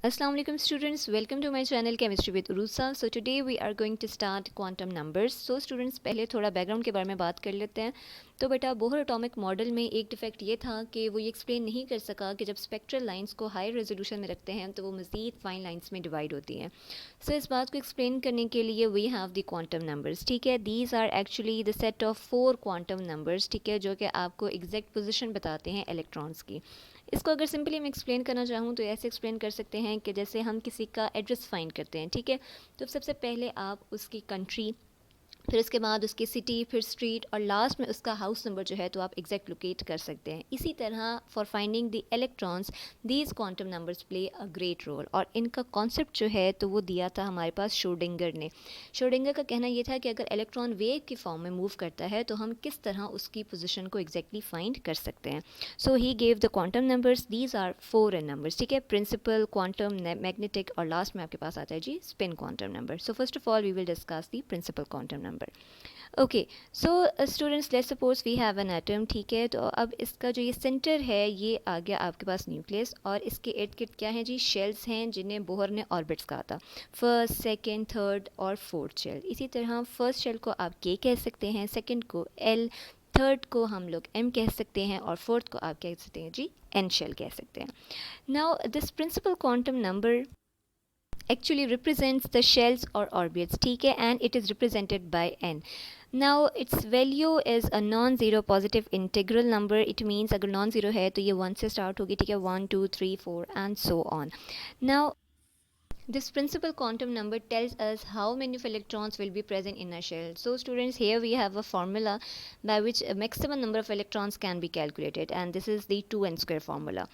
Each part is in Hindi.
Assalamualaikum students, welcome to my channel Chemistry with Urusa. So today we are going to start quantum numbers. So students, पहले थोड़ा बैकग्राउंड के बारे में बात कर लेते हैं. तो बेटा बोहर एटॉमिक मॉडल में एक डिफेक्ट ये था कि वो ये एक्सप्लेन नहीं कर सका कि जब स्पेक्ट्रल लाइंस को हाई रेजोल्यूशन में रखते हैं तो वो मज़ीद फाइन लाइंस में डिवाइड होती हैं. सो इस बात को एक्सप्लेन करने के लिए we have the quantum numbers. ठीक है, these are actually the set of 4 quantum numbers. ठीक है, जो कि आपको एग्जैक्ट पोजिशन बताते हैं इलेक्ट्रॉन्स की. इसको अगर सिंपली मैं एक्सप्लेन करना चाहूँ तो ऐसे एक्सप्लेन कर सकते हैं कि जैसे हम किसी का एड्रेस फाइंड करते हैं. ठीक है, तो सबसे पहले आप उसकी कंट्री, फिर उसके बाद उसकी सिटी, फिर स्ट्रीट और लास्ट में उसका हाउस नंबर जो है तो आप एग्जैक्ट लोकेट कर सकते हैं. इसी तरह for finding the electrons these quantum numbers play a great role. और इनका कॉन्सेप्ट जो है तो वो दिया था हमारे पास श्रोडिंगर ने. श्रोडिंगर का कहना ये था कि अगर इलेक्ट्रॉन वेव के फॉर्म में मूव करता है तो हम किस तरह उसकी पोजिशन को एग्जैक्टली फाइंड कर सकते हैं. So he gave the quantum numbers. These are 4 numbers. ठीक है, प्रिंसिपल, क्वांटम, मैग्नेटिक और लास्ट में आपके पास आता है जी spin quantum number. So first of all we will discuss the principal quantum number. Okay, so students, let's suppose we have an atom. ठीक है, तो अब इसका जो ये सेंटर है ये आ गया आपके पास न्यूक्लियस और इसके इर्द गिर्द क्या है जी, शेल्स हैं जिन्हें बोहर ने ऑर्बिट्स कहा था. फर्स्ट, सेकंड, थर्ड और फोर्थ शेल. इसी तरह फर्स्ट शेल को आप के कह सकते हैं, सेकंड को एल, थर्ड को हम लोग एम कह सकते हैं और फोर्थ को आप कह सकते हैं जी एन शेल कह सकते हैं. Now this principle quantum number actually represents the shells or orbits. ठीक है, and it is represented by n. Now its value is a non-zero positive integral number. It means अगर non-zero है तो ये 1 से start होगी. ठीक है, 1 2 3 4 and so on. Now this principal quantum number tells us how many of electrons will be present in a shell. So students, here we have a formula by which a maximum number of electrons can be calculated and this is the 2n square formula.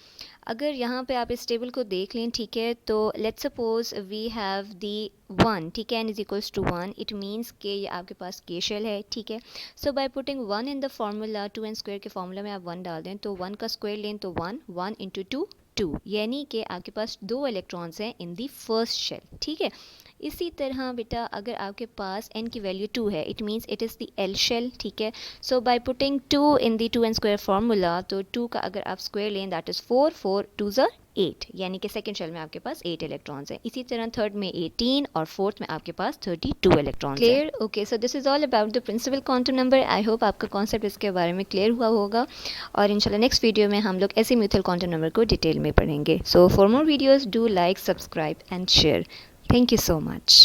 अगर यहाँ पे आप इस टेबल को देख लें, ठीक है, तो let's suppose we have the 1. ठीक है, n is equals to 1. It means कि ये आपके पास के शेल है. ठीक है, so by putting 1 in the formula, 2n square के फार्मूला में आप 1 डाल दें तो 1 का स्क्वायर लें तो 1 इंटू 2 2, यानी कि आपके पास 2 इलेक्ट्रॉन्स हैं इन दी फर्स्ट शेल. ठीक है, इसी तरह बेटा अगर आपके पास n की वैल्यू 2 है, it means it is the L shell. ठीक है, so by putting 2 in the 2n square formula, तो 2 का अगर आप स्क्वायर लें दैट इज़ 4 4 2 ज़ 8, यानी कि सेकंड शेल में आपके पास 8 इलेक्ट्रॉन्स हैं. इसी तरह थर्ड में 18 और फोर्थ में आपके पास 32 इलेक्ट्रॉन्स हैं. Clear? Okay, so this is all about the principal quantum number. I hope आपका कॉन्सेप्ट इसके बारे में क्लियर हुआ होगा और इंशाल्लाह नेक्स्ट वीडियो में हम लोग ऐसे म्यूचुअल क्वांटम नंबर को डिटेल में पढ़ेंगे. So for more videos do like, subscribe and share. Thank you so much.